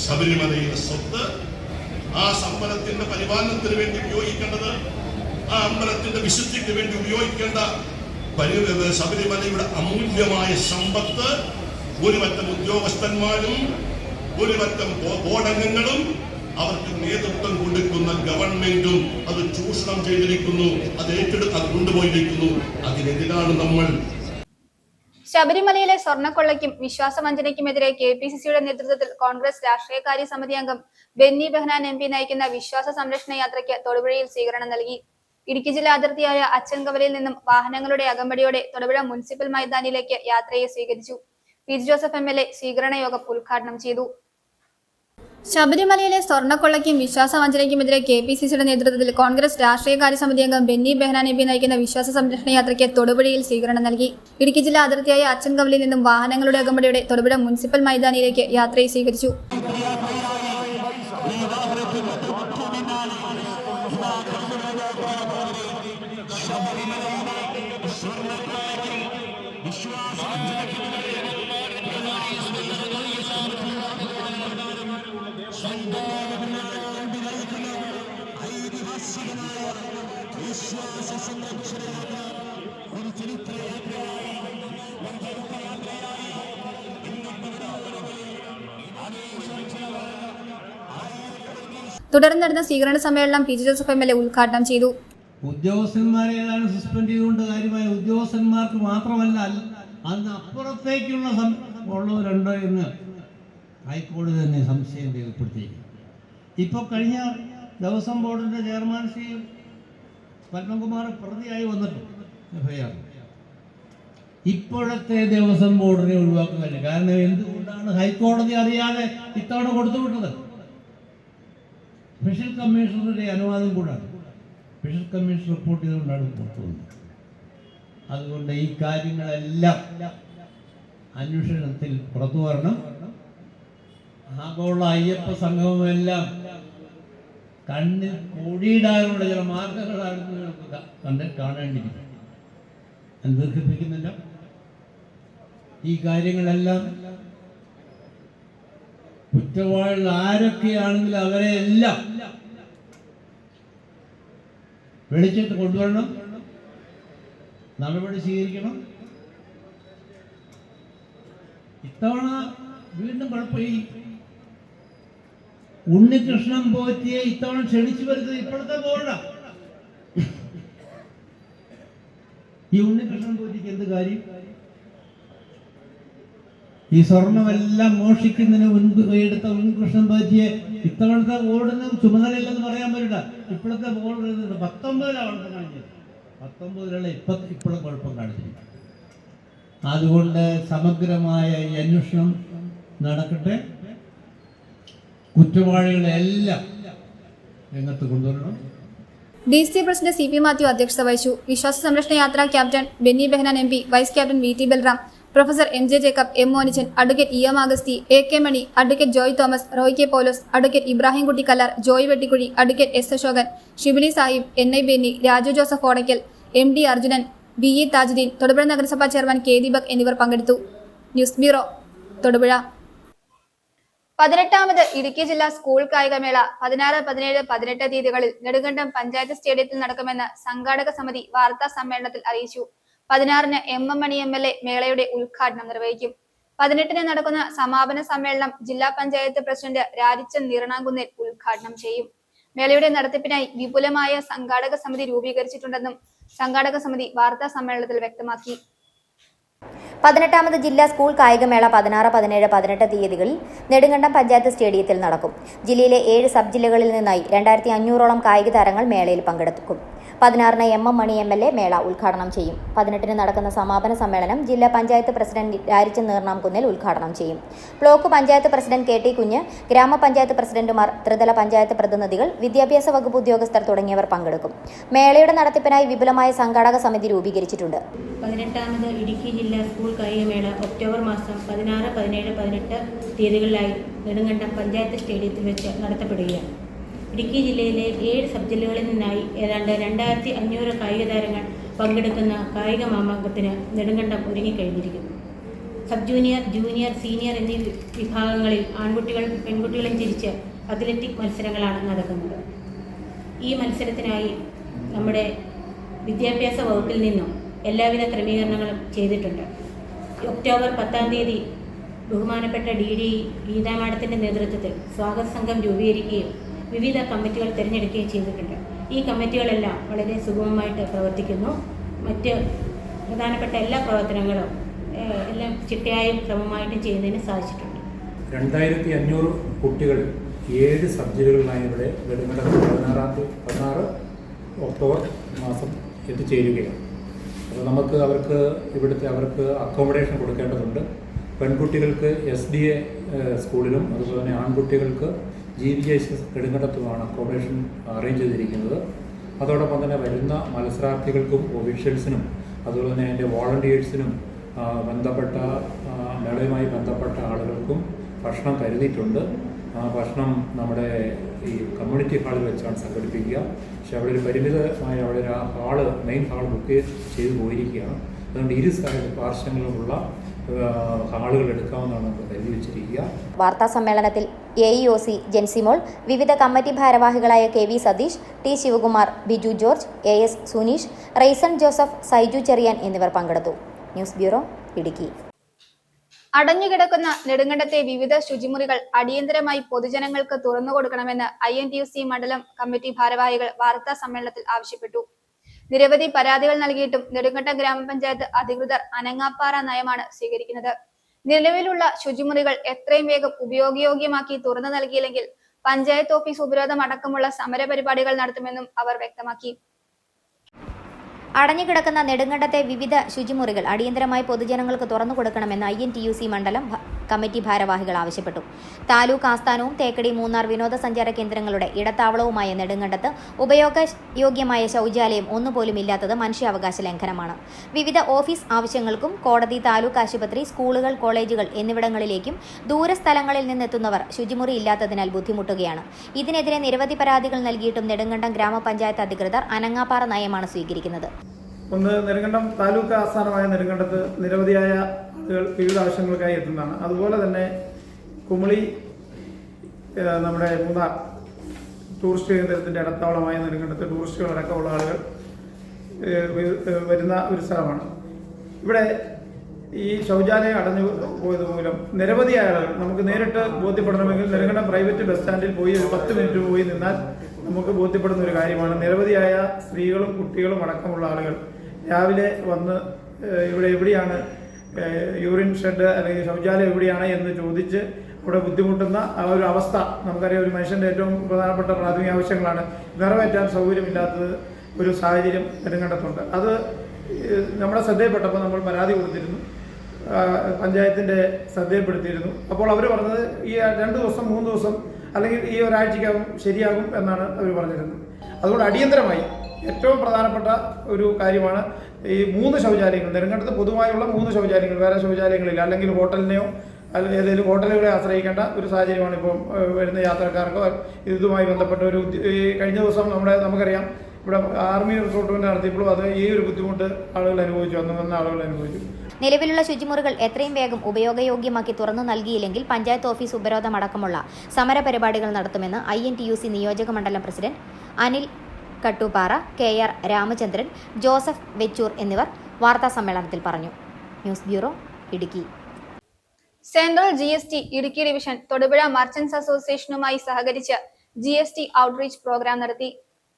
ശബരിമലയിലെ സ്വത്ത് ആ അമ്പലത്തിന്റെ പരിപാലനത്തിന് വേണ്ടി ഉപയോഗിക്കേണ്ടത്, ആ അമ്പലത്തിന്റെ വിശുദ്ധിക്ക് വേണ്ടി ഉപയോഗിക്കേണ്ട ശബരിമലയുടെ അമൂല്യമായ സമ്പത്ത് ഒരു പറ്റം ഉദ്യോഗസ്ഥന്മാരും ഒരു പറ്റം ബോർഡംഗങ്ങളും അവർക്ക് നേതൃത്വം കൊടുക്കുന്ന ഗവൺമെന്റും അത് ചൂഷണം ചെയ്തിരിക്കുന്നു, അത് കൊണ്ടുപോയിരിക്കുന്നു. അതിനെതിരാണ് നമ്മൾ. ശബരിമലയിലെ സ്വർണ്ണക്കൊള്ളയ്ക്കും വിശ്വാസവഞ്ചനയ്ക്കുമെതിരെ KPCCയുടെ നേതൃത്വത്തിൽ കോൺഗ്രസ് രാഷ്ട്രീയകാര്യ സമിതി അംഗം ബെന്നി ബെഹനാൻ MP നയിക്കുന്ന വിശ്വാസ സംരക്ഷണ യാത്രയ്ക്ക് തൊടുപുഴയിൽ സ്വീകരണം നൽകി. ഇടുക്കി ജില്ലാ അതിർത്തിയായ അച്ചൻകവലയിൽ നിന്നും വാഹനങ്ങളുടെ അകമ്പടിയോടെ തൊടുപുഴ മുനിസിപ്പൽ മൈതാനിയിലേക്ക് യാത്രയെ സ്വീകരിച്ചു. PG ജോസഫ് MLA സ്വീകരണ യോഗം ഉദ്ഘാടനം ചെയ്തു. ശബരിമലയിലെ സ്വർണ്ണക്കൊള്ളയ്ക്കും വിശ്വാസവഞ്ചനയ്ക്കുമെതിരെ KPCCയുടെ നേതൃത്വത്തിൽ കോൺഗ്രസ് രാഷ്ട്രീയകാര്യ സമിതി അംഗം ബെന്നി ബെഹനാൻ MP നയിക്കുന്ന വിശ്വാസ സംരക്ഷണ യാത്രയ്ക്ക് തൊടുപുഴയിൽ സ്വീകരണം നൽകി. ഇടുക്കി ജില്ലാ അതിർത്തിയായ അച്ചൻകവലയിൽ നിന്നും വാഹനങ്ങളുടെ അകമ്പടിയോടെ തൊടുപുഴ മുനിസിപ്പൽ മൈതാനിയിലേക്ക് യാത്രയെ സ്വീകരിച്ചു. തുടർന്ന് നടന്ന സ്വീകരണ സമ്മേളനം PG ജോസഫ് MLA ഉദ്ഘാടനം ചെയ്തു. ഉദ്യോഗസ്ഥന്മാരെ ഏതാനും സസ്പെൻഡ് ചെയ്തുകൊണ്ട് കാര്യമായ ഉദ്യോഗസ്ഥന്മാർക്ക് മാത്രമല്ല, അതിന് അപ്പുറത്തേക്കുള്ള ഉള്ളവരുണ്ടോ എന്ന് ഹൈക്കോടതി തന്നെ സംശയം രേഖപ്പെടുത്തിയിരിക്കുന്നു. ഇപ്പോൾ കഴിഞ്ഞ ദേവസ്വം ബോർഡിൻ്റെ ചെയർമാൻ ശ്രീ പത്മകുമാർ പ്രതിയായി വന്നിട്ടുണ്ട് FIR. ഇപ്പോഴത്തെ ദേവസ്വം ബോർഡിനെ ഒഴിവാക്കുന്നില്ല. കാരണം എന്തുകൊണ്ടാണ് ഹൈക്കോടതി അറിയാതെ ഇത്തവണ കൊടുത്തുവിട്ടത്? സ്പെഷ്യൽ കമ്മീഷണറുടെ അനുവാദം കൂടാണ്. സ്പെഷ്യൽ കമ്മീഷൻ റിപ്പോർട്ട് ചെയ്തുകൊണ്ടാണ് പുറത്തുവന്നത്. അതുകൊണ്ട് ഈ കാര്യങ്ങളെല്ലാം അന്വേഷണത്തിൽ പുറത്തു വരണം. ആഗോള അയ്യപ്പ സംഗമമെല്ലാം കണ്ണിൽ കൂടിയിടാനുള്ള ചില മാർഗങ്ങളാണ് നമുക്ക് കാണേണ്ടിയിരിക്കുന്നത്. ഞാൻ ദീർഘിപ്പിക്കുന്നില്ല. ഈ കാര്യങ്ങളെല്ലാം കുറ്റവാളികൾ ആരൊക്കെയാണെങ്കിലും അവരെ എല്ലാം വെളിച്ചത്ത് കൊണ്ടുവരണം, നടപടി സ്വീകരിക്കണം. ഇത്തവണ വീണ്ടും കുഴപ്പമായി. ഉണ്ണികൃഷ്ണൻ പോറ്റിയെ ഇത്തവണ ക്ഷണിച്ചു വരുന്നത് ഇപ്പോഴത്തെ ബോർഡാണ്. ഈ ഉണ്ണികൃഷ്ണൻ പോറ്റിക്ക് എന്ത് കാര്യം? ഈ സ്വർണമെല്ലാം മോഷിക്കുന്നതിന് എടുത്ത ഉണ്ണികൃഷ്ണൻ പോറ്റിയെ ഇത്തവണത്തെ ബോർഡിനും ചുമതലയില്ലെന്ന് പറയാൻ പറ്റില്ല. ഇപ്പോഴത്തെ ബോർഡ് 19 കുഴപ്പം കാണിച്ചത്. 19 ഇപ്പോഴും കുഴപ്പം കാണിച്ചിരിക്കും. അതുകൊണ്ട് സമഗ്രമായ ഈ അന്വേഷണം നടക്കട്ടെ. കുറ്റവാളികളെല്ലാം രംഗത്ത് കൊണ്ടുവരണം. DC പ്രസിഡന്റ് CP മാത്യു അധ്യക്ഷത വഹിച്ചു. വിശ്വാസ സംരക്ഷണ യാത്രാ captain Benny Behanan MP, vice captain VT Balram, professor MJ Jacob, M Monichan, advocate EM Augusthy, AK Mani, advocate Joy Thomas, Roy K Paulose, advocate Ibrahim Kutty Kallar, Joy Vettikuzhi, advocate S Ashokan, Shibili Sahib, NI Benny, Raju Joseph Odackal, MD Arjunan, BE Thajudheen, Thodupuzha നഗരസഭാ ചെയർമാൻ K ദീപക് എന്നിവർ പങ്കെടുത്തു. News bureau, Thodupuzha. 18ാമത് ഇടുക്കി ജില്ലാ സ്കൂൾ കായികമേള 16, 17, 18 തീയതികളിൽ നെടുങ്കണ്ടം പഞ്ചായത്ത് സ്റ്റേഡിയത്തിൽ നടക്കുമെന്ന് സംഘാടക സമിതി വാർത്താ സമ്മേളനത്തിൽ അറിയിച്ചു. 16-ന് MM മണി MLA മേളയുടെ ഉദ്ഘാടനം നിർവഹിക്കും. 18-ന് നടക്കുന്ന സമാപന സമ്മേളനം ജില്ലാ പഞ്ചായത്ത് പ്രസിഡന്റ് രാജിച്ചൻ നീറണാകുന്നേൽ ഉദ്ഘാടനം ചെയ്യും. മേളയുടെ നടത്തിപ്പിനായി വിപുലമായ സംഘാടക സമിതി രൂപീകരിച്ചിട്ടുണ്ടെന്നും സംഘാടക സമിതി വാർത്താ സമ്മേളനത്തിൽ വ്യക്തമാക്കി. 18ാമത് ജില്ലാ സ്കൂൾ കായികമേള 16, 17, 18 തീയതികളിൽ നെടുങ്കണ്ടം പഞ്ചായത്ത് സ്റ്റേഡിയത്തിൽ നടക്കും. ജില്ലയിലെ 7 സബ് ജില്ലകളിൽ നിന്നായി 2500ഓളം കായിക താരങ്ങൾ മേളയിൽ പങ്കെടുക്കും. 16-ന് MM മണി MLA മേള ഉദ്ഘാടനം ചെയ്യും. 18-ന് നടക്കുന്ന സമാപന സമ്മേളനം ജില്ലാ പഞ്ചായത്ത് പ്രസിഡന്റ് രാജിച്ചൻ നീർണാംകുന്നിൽ ഉദ്ഘാടനം ചെയ്യും. ബ്ലോക്ക് പഞ്ചായത്ത് പ്രസിഡന്റ് KT കുഞ്ഞ്, ഗ്രാമപഞ്ചായത്ത് പ്രസിഡന്റുമാർ, ത്രിതല പഞ്ചായത്ത് പ്രതിനിധികൾ, വിദ്യാഭ്യാസ വകുപ്പ് ഉദ്യോഗസ്ഥർ തുടങ്ങിയവർ പങ്കെടുക്കും. മേളയുടെ നടത്തിപ്പിനായി വിപുലമായ സംഘാടക സമിതി രൂപീകരിച്ചിട്ടുണ്ട്. 18ാമത് ഇടുക്കി ജില്ലാ സ്കൂൾ കായികമേള ഒക്ടോബർ മാസം 16, 17, 18 തീയതികളിലായി നെടുങ്കണ്ടം പഞ്ചായത്ത് സ്റ്റേഡിയത്തിൽ വെച്ച് നടത്തപ്പെടുകയാണ്. ഇടുക്കി ജില്ലയിലെ 7 സബ് ജില്ലകളിൽ നിന്നായി ഏതാണ്ട് 2500 കായിക താരങ്ങൾ പങ്കെടുക്കുന്ന കായിക മാമാങ്കത്തിന് നെടുങ്കണ്ടം ഒരുങ്ങിക്കഴിഞ്ഞിരിക്കുന്നു. സബ് ജൂനിയർ, ജൂനിയർ, സീനിയർ എന്നീ വിഭാഗങ്ങളിൽ ആൺകുട്ടികളും പെൺകുട്ടികളും തിരിച്ച് അത്ലറ്റിക് മത്സരങ്ങളാണ് നടക്കുന്നത്. ഈ മത്സരത്തിനായി നമ്മുടെ വിദ്യാഭ്യാസ വകുപ്പിൽ നിന്നും എല്ലാവിധ ക്രമീകരണങ്ങളും ചെയ്തിട്ടുണ്ട്. ഒക്ടോബർ 10-ാം തീയതി ബഹുമാനപ്പെട്ട DD ഗീതാ മാഡത്തിൻ്റെ നേതൃത്വത്തിൽ സ്വാഗത സംഘം രൂപീകരിക്കുകയും വിവിധ കമ്മിറ്റികൾ തിരഞ്ഞെടുക്കുകയും ചെയ്തിട്ടുണ്ട്. ഈ കമ്മിറ്റികളെല്ലാം വളരെ സുഗമമായിട്ട് പ്രവർത്തിക്കുന്നു. മറ്റ് പ്രധാനപ്പെട്ട എല്ലാ പ്രവർത്തനങ്ങളും എല്ലാം ചിട്ടയായും ക്രമമായിട്ടും ചെയ്യുന്നതിന് സാധിച്ചിട്ടുണ്ട്. 2500 കുട്ടികൾ 7 സബ് ജില്ലകളിലായി ഇവിടെ നെടുങ്കണ്ടം 16 ഒക്ടോബർ മാസം എത്തിച്ചേരുകയാണ്. അപ്പോൾ നമുക്ക് അവർക്ക് അക്കോമഡേഷൻ കൊടുക്കേണ്ടതുണ്ട്. പെൺകുട്ടികൾക്ക് SDA സ്കൂളിലും അതുപോലെ തന്നെ ആൺകുട്ടികൾക്ക് GVS നെടുങ്കണ്ടത്തുമാണ് അക്കോമഡേഷൻ അറേഞ്ച് ചെയ്തിരിക്കുന്നത്. അതോടൊപ്പം തന്നെ വരുന്ന മത്സരാർത്ഥികൾക്കും ഒഫീഷ്യൽസിനും അതുപോലെ തന്നെ അതിൻ്റെ വോളണ്ടിയേഴ്സിനും ബന്ധപ്പെട്ട മേളയുമായി ബന്ധപ്പെട്ട ആളുകൾക്കും ഭക്ഷണം കരുതിയിട്ടുണ്ട്. ഭക്ഷണം നമ്മുടെ ഈ കമ്മ്യൂണിറ്റി ഹാളിൽ വെച്ചാണ് സംഘടിപ്പിക്കുക. പക്ഷേ അവിടെ ഒരു പരിമിതമായ അവിടെ ഒരു മെയിൻ ഹാൾ ബുക്ക് ചെയ്ത് പോയിരിക്കുകയാണ്. അതുകൊണ്ട് 2 പാർശ്വങ്ങളിലുമുള്ള ഹാളുകൾ എടുക്കാവുന്നതാണ് നമുക്ക് കരുതി വെച്ചിരിക്കുക. വാർത്താ സമ്മേളനത്തിൽ AEOC ജെൻസിമോൾ, വിവിധ കമ്മിറ്റി ഭാരവാഹികളായ KV Satheesh, T Sivakumar, Biju George, AS Suneesh, Raison Joseph, Saiju Cherian എന്നിവർ പങ്കെടുത്തു. News bureau, Idukki. അടഞ്ഞുകിടക്കുന്ന നെടുങ്കണ്ടത്തെ വിവിധ ശുചിമുറികൾ അടിയന്തരമായി പൊതുജനങ്ങൾക്ക് തുറന്നുകൊടുക്കണമെന്ന് INTUC മണ്ഡലം കമ്മിറ്റി ഭാരവാഹികൾ വാർത്താ സമ്മേളനത്തിൽ ആവശ്യപ്പെട്ടു. നിരവധി പരാതികൾ നൽകിയിട്ടും നെടുങ്കണ്ടം ഗ്രാമപഞ്ചായത്ത് അധികൃതർ അനങ്ങാപ്പാറ നയമാണ് സ്വീകരിക്കുന്നത്. നിലവിലുള്ള ശുചിമുറികൾ എത്രയും വേഗം ഉപയോഗയോഗ്യമാക്കി തുറന്നു നൽകിയില്ലെങ്കിൽ പഞ്ചായത്ത് ഓഫീസ് ഉപരോധം അടക്കമുള്ള സമരപരിപാടികൾ നടത്തുമെന്നും അവർ വ്യക്തമാക്കി. അടഞ്ഞുകിടക്കുന്ന നെടുങ്കണ്ടത്തെ വിവിധ ശുചിമുറികൾ അടിയന്തരമായി പൊതുജനങ്ങൾക്ക് തുറന്നു കൊടുക്കണമെന്ന് INTUC മണ്ഡലം കമ്മിറ്റി ഭാരവാഹികൾ ആവശ്യപ്പെട്ടു. താലൂക്ക് ആസ്ഥാനവും തേക്കടി മൂന്നാർ വിനോദസഞ്ചാര കേന്ദ്രങ്ങളുടെ ഇടത്താവളവുമായ നെടുങ്കണ്ടത്ത് ഉപയോഗയോഗ്യമായ ശൗചാലയം ഒന്നുപോലും ഇല്ലാത്തത് മനുഷ്യാവകാശ ലംഘനമാണ്. വിവിധ ഓഫീസ് ആവശ്യങ്ങൾക്കും കോടതി, താലൂക്ക് ആശുപത്രി, സ്കൂളുകൾ, കോളേജുകൾ എന്നിവിടങ്ങളിലേക്കും ദൂരസ്ഥലങ്ങളിൽ നിന്നെത്തുന്നവർ ശുചിമുറി ഇല്ലാത്തതിനാൽ ബുദ്ധിമുട്ടുകയാണ്. ഇതിനെതിരെ നിരവധി പരാതികൾ നൽകിയിട്ടും നെടുങ്കണ്ടം ഗ്രാമപഞ്ചായത്ത് അധികൃതർ അനങ്ങാപ്പാറ നയമാണ് സ്വീകരിക്കുന്നത്. ഒന്ന്, നെടുങ്കണ്ടം താലൂക്ക് ആസ്ഥാനമായ നെടുങ്കണ്ടത്ത് നിരവധിയായ ആളുകൾ വിവിധ ആവശ്യങ്ങൾക്കായി എത്തുന്നതാണ്. അതുപോലെ തന്നെ കുമളി, നമ്മുടെ മൂന്നാർ ടൂറിസ്റ്റ് കേന്ദ്രത്തിൻ്റെ ഇടത്താവളമായ നെടുങ്കണ്ടത്ത് ടൂറിസ്റ്റുകളടക്കമുള്ള ആളുകൾ വരുന്ന ഒരു സ്ഥലമാണ്. ഇവിടെ ഈ ശൗചാലയം അടഞ്ഞു പോയത് മൂലം നിരവധി ആളുകൾ നമുക്ക് നേരിട്ട് ബോധ്യപ്പെടണമെങ്കിൽ നെടുങ്കണ്ടം പ്രൈവറ്റ് ബസ് സ്റ്റാൻഡിൽ പോയി ഒരു 10 മിനിറ്റ് പോയി നിന്നാൽ നമുക്ക് ബോധ്യപ്പെടുന്ന ഒരു കാര്യമാണ്. നിരവധിയായ സ്ത്രീകളും കുട്ടികളും അടക്കമുള്ള ആളുകൾ രാവിലെ വന്ന് ഇവിടെ എവിടെയാണ് യൂറിൻ ഷെഡ് അല്ലെങ്കിൽ ശൗചാലയം എവിടെയാണ് എന്ന് ചോദിച്ച് ഇവിടെ ബുദ്ധിമുട്ടുന്ന ആ ഒരു അവസ്ഥ നമുക്കറിയാം. ഒരു മനുഷ്യൻ്റെ ഏറ്റവും പ്രധാനപ്പെട്ട പ്രാഥമിക ആവശ്യങ്ങളാണ് നിറവേറ്റാൻ സൗകര്യമില്ലാത്തത് ഒരു സാഹചര്യം നെടുങ്കണ്ടത്തുണ്ട്. അത് നമ്മുടെ ശ്രദ്ധയിൽപ്പെട്ടപ്പോൾ നമ്മൾ പരാതി കൊടുത്തിരുന്നു, പഞ്ചായത്തിൻ്റെ ശ്രദ്ധയിൽപ്പെടുത്തിയിരുന്നു. അപ്പോൾ അവർ പറഞ്ഞത് ഈ 2 ദിവസം 3 ദിവസം അല്ലെങ്കിൽ ഈ ഒരാഴ്ചയ്ക്കകം ശരിയാകും എന്നാണ് അവർ പറഞ്ഞിരുന്നത്. അതുകൊണ്ട് അടിയന്തരമായി ഏറ്റവും പ്രധാനപ്പെട്ട ഒരു കാര്യമാണ് ഈ 3 ശൗചാലയങ്ങൾ, നെടുങ്കണ്ടത്ത് പൊതുവായുള്ള 3 ശൗചാലയങ്ങൾ, വേറെ ശൗചാലയങ്ങളില്ല. അല്ലെങ്കിൽ ഹോട്ടലിനെയോ അല്ലെങ്കിൽ ഏതെങ്കിലും ഹോട്ടലുകളെ ആശ്രയിക്കേണ്ട ഒരു സാഹചര്യമാണ് ഇപ്പോൾ വരുന്ന യാത്രക്കാർക്കോ. ഇതുമായി ബന്ധപ്പെട്ട ഒരു കഴിഞ്ഞ ദിവസം നമുക്കറിയാം ഇവിടെ ആർമി റിക്രൂട്ട്മെന്റ് നടത്തിയപ്പോഴും അത് ഈ ഒരു ബുദ്ധിമുട്ട് ആളുകൾ അനുഭവിച്ചു, അന്ന് ആളുകൾ അനുഭവിച്ചു. നിലവിലുള്ള ശുചിമുറികൾ എത്രയും വേഗം ഉപയോഗയോഗ്യമാക്കി തുറന്നു നൽകിയില്ലെങ്കിൽ പഞ്ചായത്ത് ഓഫീസ് ഉപരോധമടക്കമുള്ള സമരപരിപാടികൾ നടത്തുമെന്ന് INTUC നിയോജക മണ്ഡലം പ്രസിഡന്റ് അനിൽ കട്ടുപാറ, KR രാമചന്ദ്രൻ, ജോസഫ് വെച്ചൂർ എന്നിവർ വാർത്താസമ്മേളനത്തിൽ പറഞ്ഞു. News bureau, Idukki. Central GST Idukki division Thodupuzha merchants അസോസിയേഷനുമായി സഹകരിച്ച് GST ഔട്ട്റീച്ച് പ്രോഗ്രാം നടത്തി.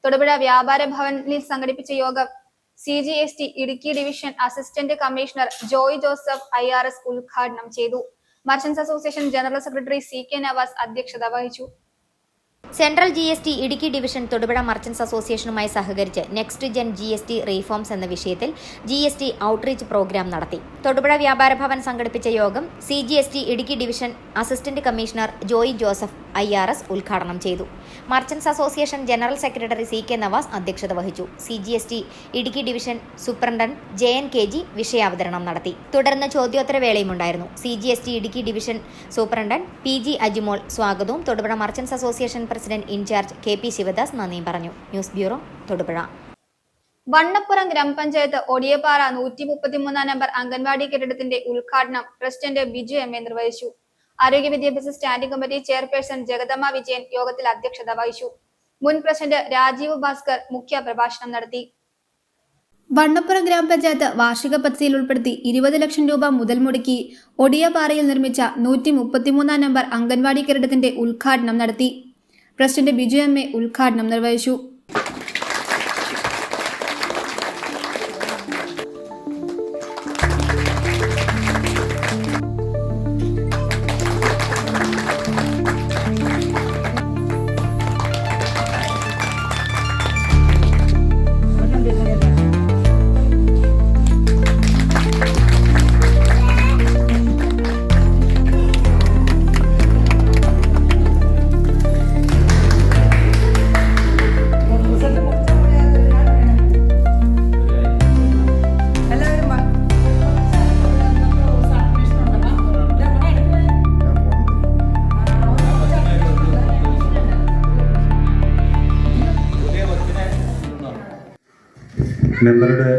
തൊടുപുഴ വ്യാപാര ഭവനിൽ സംഘടിപ്പിച്ച യോഗം CGST Idukki division assistant commissioner Joy Joseph IRS ഉദ്ഘാടനം ചെയ്തു. Merchants association general secretary CK Navas അധ്യക്ഷത വഹിച്ചു. Central GST Idukki division Thodupuzha merchants അസോസിയേഷനുമായി സഹകരിച്ച് നെക്സ്റ്റ് ജെൻ GST റീഫോംസ് എന്ന വിഷയത്തിൽ GST ഔട്ട്റീച്ച് പ്രോഗ്രാം നടത്തി. തൊടുപുഴ വ്യാപാര ഭവൻ സംഘടിപ്പിച്ച യോഗം CGST Idukki division assistant commissioner Joy Joseph IRS ഉദ്ഘാടനം ചെയ്തു. Merchants association general secretary CK Navas അധ്യക്ഷത വഹിച്ചു. CGST Idukki division superintendent JN KG വിഷയാവതരണം നടത്തി. തുടർന്ന് ചോദ്യോത്തരവേളയുമുണ്ടായിരുന്നു. CGST Idukki division superintendent PG Ajimol സ്വാഗതവും Thodupuzha merchants association president in charge KP Sivadas നന്ദിയും പറഞ്ഞു. News bureau, Thodupuzha. വണ്ണപ്പുറം ഗ്രാമപഞ്ചായത്ത് ഒടിയപ്പാറ 133 നമ്പർ അംഗൻവാടി കെട്ടിടത്തിന്റെ ഉദ്ഘാടനം പ്രസിഡന്റ് ബിജു MA നിർവഹിച്ചു. ആരോഗ്യ വിദ്യാഭ്യാസ standing committee chairperson Jagadamma Vijayan യോഗത്തിൽ അധ്യക്ഷത വഹിച്ചു. മുൻ പ്രസിഡന്റ് രാജീവ് ഭാസ്കർ മുഖ്യ പ്രഭാഷണം നടത്തി. വണ്ണപ്പുറം ഗ്രാമപഞ്ചായത്ത് വാർഷിക പദ്ധതിയിൽ ഉൾപ്പെടുത്തി 20 ലക്ഷം രൂപ മുതൽ മുടക്കി ഒടിയപ്പാറയിൽ നിർമ്മിച്ച 133 നമ്പർ അംഗൻവാടി കെട്ടിടത്തിന്റെ ഉദ്ഘാടനം നടത്തി. പ്രസിഡന്റ് ബിജു MA ഉദ്ഘാടനം നിർവഹിച്ചു. മെമ്പറുടെ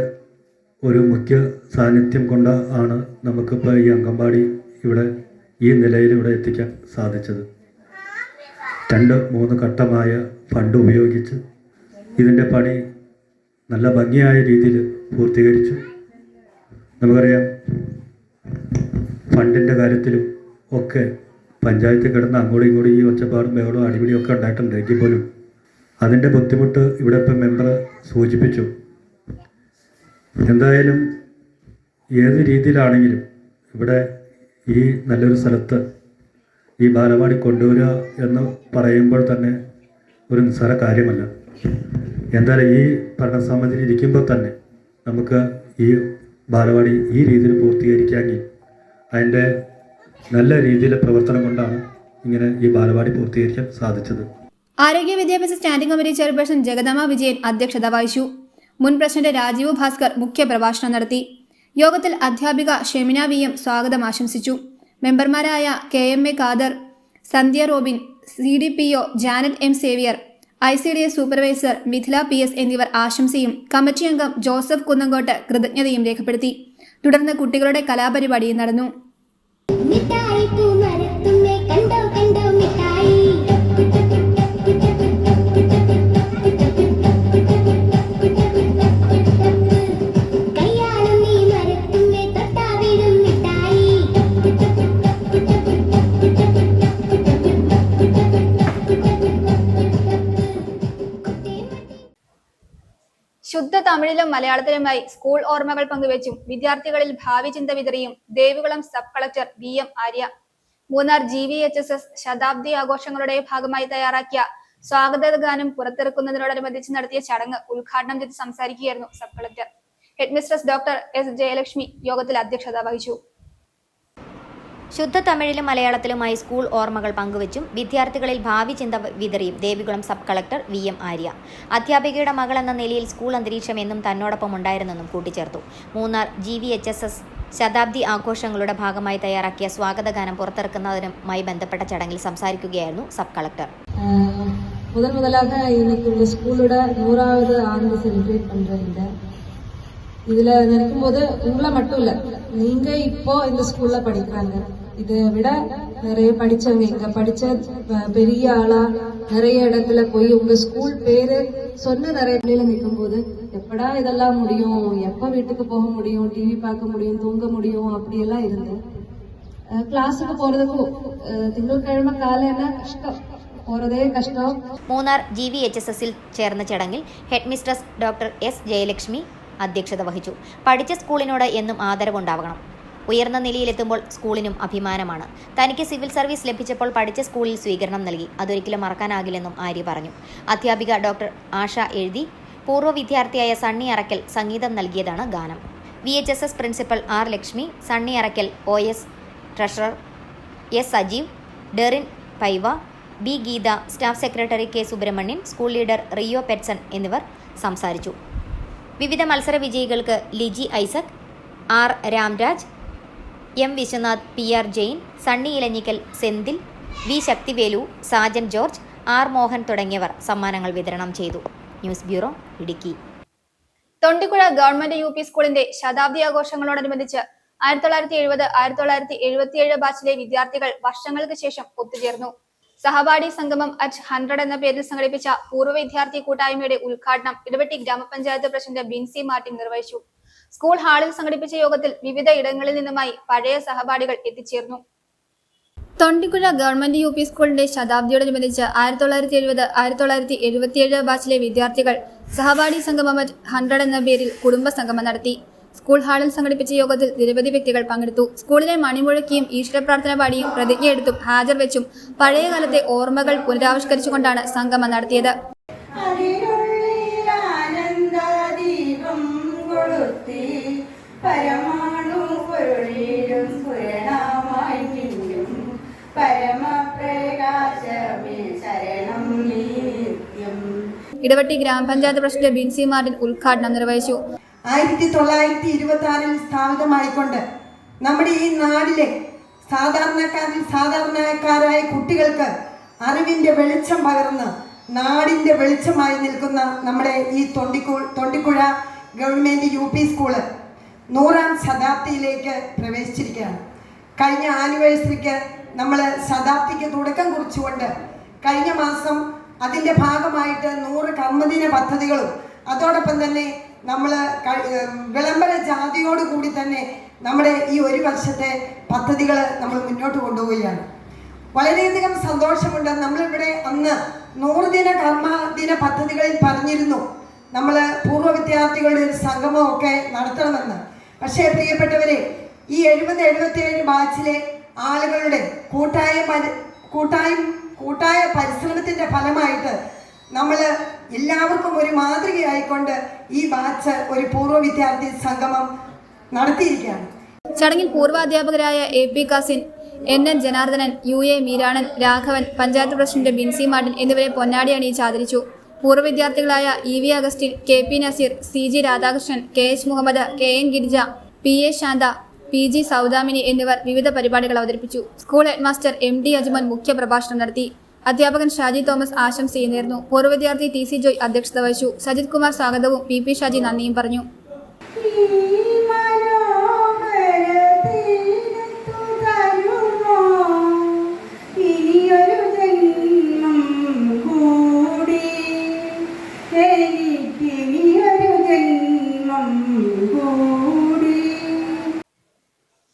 ഒരു മുഖ്യ സാന്നിധ്യം കൊണ്ട് ആണ് നമുക്കിപ്പോൾ ഈ അംഗൻവാടി ഇവിടെ ഈ നിലയിൽ ഇവിടെ എത്തിക്കാൻ സാധിച്ചത്. 2-3 ഘട്ടമായ ഫണ്ട് ഉപയോഗിച്ച് ഇതിൻ്റെ പണി നല്ല ഭംഗിയായ രീതിയിൽ പൂർത്തീകരിച്ചു. നമുക്കറിയാം ഫണ്ടിൻ്റെ കാര്യത്തിലും ഒക്കെ പഞ്ചായത്തിൽ കിടന്ന് അങ്ങോട്ടും ഇങ്ങോട്ടും ഈ ഒച്ചപ്പാടും ബഹളവും അടിപിടിയും ഒക്കെ ഉണ്ടായിട്ടുണ്ട്. എങ്കിൽ പോലും അതിൻ്റെ ബുദ്ധിമുട്ട് ഇവിടെ ഇപ്പം മെമ്പർ സൂചിപ്പിച്ചു. എന്തായാലും ഏത് രീതിയിലാണെങ്കിലും ഇവിടെ ഈ നല്ലൊരു സ്ഥലത്ത് ഈ ബാലവാടി കൊണ്ടുവരിക എന്ന് പറയുമ്പോൾ തന്നെ ഒരു നിസ്സാര കാര്യമല്ല. എന്തായാലും ഈ ഭരണസമിതിയിൽ ഇരിക്കുമ്പോൾ തന്നെ നമുക്ക് ഈ ബാലവാടി ഈ രീതിയിൽ പൂർത്തീകരിക്കാമെങ്കിൽ അതിൻ്റെ നല്ല രീതിയിലെ പ്രവർത്തനം കൊണ്ടാണ് ഇങ്ങനെ ഈ ബാലവാടി പൂർത്തീകരിക്കാൻ സാധിച്ചത്. ആരോഗ്യ വിദ്യാഭ്യാസ standing committee chairperson Jagadamma Vijayan അധ്യക്ഷത വഹിച്ചു. മുൻ പ്രസിഡന്റ് രാജീവ് ഭാസ്കർ മുഖ്യ പ്രഭാഷണം നടത്തി. യോഗത്തിൽ അധ്യാപിക ഷെമിന വി എം സ്വാഗതം ആശംസിച്ചു. മെമ്പർമാരായ KMA Khader, Sandhya Robin, CDPO Janet M Xavier, ICDS supervisor Mithila PS എന്നിവർ ആശംസയും കമ്മിറ്റി അംഗം ജോസഫ് കുന്നങ്കോട്ട് കൃതജ്ഞതയും രേഖപ്പെടുത്തി. തുടർന്ന് കുട്ടികളുടെ കലാപരിപാടിയും നടന്നു. ശുദ്ധ തമിഴിലും മലയാളത്തിലുമായി സ്കൂൾ ഓർമ്മകൾ പങ്കുവച്ചും വിദ്യാർത്ഥികളിൽ ഭാവി ചിന്ത വിതറിയും Devikulam sub collector VM Arya. Munnar GVHSS ശതാബ്ദി ആഘോഷങ്ങളുടെ ഭാഗമായി തയ്യാറാക്കിയ സ്വാഗത ഗാനം പുറത്തിറക്കുന്നതിനോടനുബന്ധിച്ച് നടത്തിയ ചടങ്ങ് ഉദ്ഘാടനം ചെയ്ത് സംസാരിക്കുകയായിരുന്നു sub collector. Headmistress doctor S Jayalakshmi യോഗത്തിൽ അധ്യക്ഷത വഹിച്ചു. ശുദ്ധ തമിഴിലും മലയാളത്തിലുമായി സ്കൂൾ ഓർമ്മകൾ പങ്കുവച്ചും വിദ്യാർത്ഥികളിൽ ഭാവി ചിന്ത വിതറിയും Devikulam sub collector VM Arya. അധ്യാപികയുടെ മകൾ എന്ന നിലയിൽ സ്കൂൾ അന്തരീക്ഷം എന്നും തന്നോടൊപ്പം ഉണ്ടായിരുന്നെന്നും കൂട്ടിച്ചേർത്തു. മൂന്നാർ GVHSS ശതാബ്ദി ആഘോഷങ്ങളുടെ ഭാഗമായി തയ്യാറാക്കിയ സ്വാഗതഗാനം പുറത്തിറക്കുന്നതിനുമായി ബന്ധപ്പെട്ട ചടങ്ങിൽ സംസാരിക്കുകയായിരുന്നു സബ് കളക്ടർ. முதலாக இன்னைக்கு உங்க ஸ்கூலோட 100வது ஆண்டு செலிப்ரேட் பண்றீங்க. இதுல நினைக்கும் போது உங்களை மட்டும் இல்ல, நீங்க இப்போ இந்த ஸ்கூல்ல படிக்கிறாங்க, இதை விட நிறைய படிச்சவங்க, இங்க படிச்ச பெரிய ஆளா நிறைய இடத்துல போய் உங்க ஸ்கூல் பேரு சொன்ன நிறைய பிள்ளைல நிற்கும் போது எப்படா இதெல்லாம் முடியும், எப்ப வீட்டுக்கு போக முடியும், டிவி பார்க்க முடியும், தூங்க முடியும், அப்படியெல்லாம் இருந்தேன். கிளாஸுக்கு போறதுக்கும் തിങ്കളക്കിഴമ കാലേന കഷ്ടം, പോറതേ കഷ്ടം. മൂന്നാർ GVHSSൽ ചേർന്ന ചടങ്ങിൽ ഹെഡ്മിസ്ട്രസ് ഡോക്ടർ S ജയലക്ഷ്മി അധ്യക്ഷത വഹിച്ചു. പഠിച്ച സ്കൂളിനോട് എന്നും ആദരവുണ്ടാവണം. ഉയർന്ന നിലയിലെത്തുമ്പോൾ സ്കൂളിനും അഭിമാനമാണ്. തനിക്ക് സിവിൽ സർവീസ് ലഭിച്ചപ്പോൾ പഠിച്ച സ്കൂളിൽ സ്വീകരണം നൽകി. അതൊരിക്കലും മറക്കാനാകില്ലെന്നും ആര്യ പറഞ്ഞു. അധ്യാപിക ഡോക്ടർ ആഷ എഴുതി. പൂർവ്വ വിദ്യാർത്ഥിയായ സണ്ണി അറക്കൽ സംഗീതം നൽകിയതാണ് ഗാനം. VHSS principal R Lakshmi, Sunny Arackal OS, treasurer S Sajeev, Derin Paiva, B Geetha, staff secretary K Subramanian, school leader Rio Petson എന്നിവർ സംസാരിച്ചു. വിവിധ മത്സര വിജയികൾക്ക് Liji Isaac, R Ramraj, M Viswanath, PR Jain, Sunny Elanjickal, Senthil, V Sakthivelu, Sajan George, R Mohan തുടങ്ങിയവർ സമ്മാനങ്ങൾ വിതരണം ചെയ്തു. News bureau, Idukki. Thondikkuzha government UP സ്കൂളിന്റെ ശതാബ്ദി ആഘോഷങ്ങളോടനുബന്ധിച്ച് 1970-1977 ബാച്ചിലെ വിദ്യാർത്ഥികൾ വർഷങ്ങൾക്ക് ശേഷം ഒത്തുചേർന്നു. സഹപാഠി സംഗമം അറ്റ് 100 എന്ന പേരിൽ സംഘടിപ്പിച്ച പൂർവ്വ വിദ്യാർത്ഥി കൂട്ടായ്മയുടെ ഉദ്ഘാടനം ഇടവെട്ടി ഗ്രാമപഞ്ചായത്ത് പ്രസിഡന്റ് ബിൻസി മാർട്ടിൻ നിർവഹിച്ചു. സ്കൂൾ ഹാളിൽ സംഘടിപ്പിച്ച യോഗത്തിൽ വിവിധ ഇടങ്ങളിൽ നിന്നുമായി പഴയ സഹപാഠികൾ എത്തിച്ചേർന്നു. തൊണ്ടിക്കുഴ ഗവൺമെന്റ് UP സ്കൂളിന്റെ ശതാബ്ദിയോടനുബന്ധിച്ച് 1970-1977 ബാച്ചിലെ വിദ്യാർത്ഥികൾ സഹപാഠി സംഗമം അറ്റ് 100 എന്ന പേരിൽ കുടുംബ സംഗമം നടത്തി. സ്കൂൾ ഹാളിൽ സംഘടിപ്പിച്ച യോഗത്തിൽ നിരവധി വ്യക്തികൾ പങ്കെടുത്തു. സ്കൂളിലെ മണിമുഴക്കിയും ഈശ്വര പ്രാർത്ഥന പാടിയും പ്രതിജ്ഞയെടുത്തും ഹാജർ വെച്ചും പഴയ കാലത്തെ ഓർമ്മകൾ പുനരാവിഷ്കരിച്ചുകൊണ്ടാണ് സംഗമം നടത്തിയത്. ഇടവെട്ടി ഗ്രാമപഞ്ചായത്ത് പ്രസിഡന്റ് ബിൻസി മാർട്ടിൻ ഉദ്ഘാടനം നിർവഹിച്ചു. 1926 സ്ഥാപിതമായിക്കൊണ്ട് നമ്മുടെ ഈ നാടിലെ സാധാരണക്കാരായ കുട്ടികൾക്ക് അറിവിൻ്റെ വെളിച്ചം പകർന്ന് നാടിൻ്റെ വെളിച്ചമായി നിൽക്കുന്ന നമ്മുടെ ഈ തൊണ്ടിക്കുഴ ഗവൺമെൻറ് UP സ്കൂള് 100ാം ശതാബ്ദിയിലേക്ക് പ്രവേശിച്ചിരിക്കുകയാണ്. കഴിഞ്ഞ ആനിവേഴ്സറിക്ക് നമ്മൾ ശതാബ്ദിക്ക് തുടക്കം കുറിച്ചുകൊണ്ട് കഴിഞ്ഞ മാസം അതിൻ്റെ ഭാഗമായിട്ട് 100 കർമ്മദിന പദ്ധതികളും അതോടൊപ്പം തന്നെ നമ്മൾ വിളംബര ജാതിയോടുകൂടി തന്നെ നമ്മുടെ ഈ ഒരു വർഷത്തെ പദ്ധതികൾ നമ്മൾ മുന്നോട്ട് കൊണ്ടുപോവുകയാണ്. വളരെയധികം സന്തോഷമുണ്ട്. നമ്മളിവിടെ അന്ന് 100 ദിന കർമ്മദിന പദ്ധതികളിൽ പറഞ്ഞിരുന്നു നമ്മൾ പൂർവ്വ വിദ്യാർത്ഥികളുടെ ഒരു സംഗമമൊക്കെ നടത്തണമെന്ന്. പക്ഷേ പ്രിയപ്പെട്ടവരെ, ഈ 70-77 ബാച്ചിലെ ആളുകളുടെ കൂട്ടായ പരിശ്രമത്തിന്റെ ഫലമായിട്ട് നമ്മൾ എല്ലാവർക്കും ഒരു മാതൃകയായിക്കൊണ്ട് ഈ ബാച്ച് ഒരു പൂർവ്വ വിദ്യാർത്ഥി സംഗമം നടത്തിയിരിക്കുകയാണ്. ചടങ്ങിൽ പൂർവാധ്യാപകരായ AP Kasin, NN Janardhanan, UA Meeranan, Raghavan, panchayat president Binsy Martin എന്നിവരെ പൊന്നാടി അണിയിച്ച് ആദരിച്ചു. പൂർവ്വ വിദ്യാർത്ഥികളായ EV Augustine, KP Naseer, CG Radhakrishnan, KH Muhammad, KN Girija, PA Shantha, PG Saudamini എന്നിവർ വിവിധ പരിപാടികൾ അവതരിപ്പിച്ചു. സ്കൂൾ ഹെഡ്മാസ്റ്റർ MD അജ്മൽ മുഖ്യ പ്രഭാഷണം നടത്തി. അധ്യാപകൻ ഷാജി തോമസ് ആശംസയും നേർന്നു. പൂർവ്വ വിദ്യാർത്ഥി TC ജോയ് അധ്യക്ഷത വഹിച്ചു. സജിത് കുമാർ സ്വാഗതവും PP ഷാജി നന്ദിയും പറഞ്ഞു.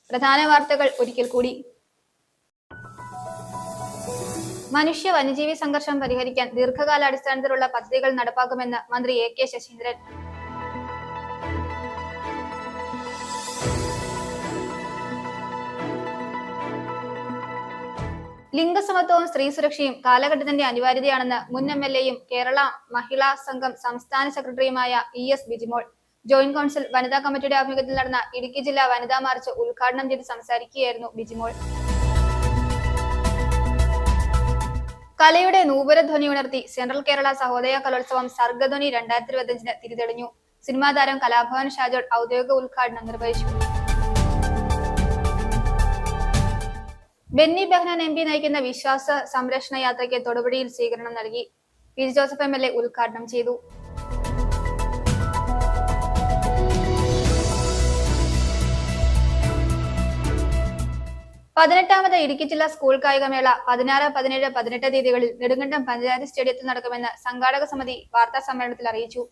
പ്രധാന വാർത്തകൾ ഒരിക്കൽ കൂടി. മനുഷ്യ വന്യജീവി സംഘർഷം പരിഹരിക്കാൻ ദീർഘകാലാടിസ്ഥാനത്തിലുള്ള പദ്ധതികൾ നടപ്പാക്കുമെന്ന് മന്ത്രി AK ശശീന്ദ്രൻ. ലിംഗസമത്വവും സ്ത്രീ സുരക്ഷയും കാലഘട്ടത്തിന്റെ അനിവാര്യതയാണെന്ന് മുൻ MLAയും കേരള മഹിളാ സംഘം സംസ്ഥാന സെക്രട്ടറിയുമായ ES ബിജിമോൾ. ജോയിന്റ് കൗൺസിൽ വനിതാ കമ്മിറ്റിയുടെ ആഭിമുഖ്യത്തിൽ നടന്ന ഇടുക്കി ജില്ലാ വനിതാ മാർച്ച് ഉദ്ഘാടനം ചെയ്ത് സംസാരിക്കുകയായിരുന്നു ബിജിമോൾ. കലയുടെ നൂപുരധ്വനി ഉണർത്തി സെൻട്രൽ കേരള സഹോദയ കലോത്സവം സർഗധ്വനി 2025 തിരിതെളിഞ്ഞു. സിനിമാ താരം കലാഭവൻ ഷാജോൾ ഔദ്യോഗിക ഉദ്ഘാടനം നിർവഹിച്ചു. ബെന്നി ബെഹനാൻ MP നയിക്കുന്ന വിശ്വാസ സംരക്ഷണ യാത്രയ്ക്ക് തൊടുപുഴയിൽ സ്വീകരണം നൽകി. PG ജോസഫ് MLA ഉദ്ഘാടനം ചെയ്തു. 18ാമത് ഇടുക്കി ജില്ലാ സ്കൂൾ കായികമേള 16, 17, 18 തീയതികളിൽ നെടുങ്കണ്ടം പഞ്ചായത്ത് സ്റ്റേഡിയത്തിൽ നടക്കുമെന്ന് സംഘാടക സമിതി വാർത്താ സമ്മേളനത്തിൽ അറിയിച്ചു.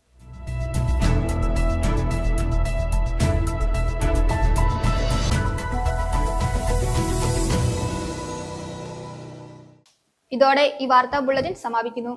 ഇതോടെ ഈ വാർത്താ ബുള്ളറ്റിൻ സമാപിക്കുന്നു.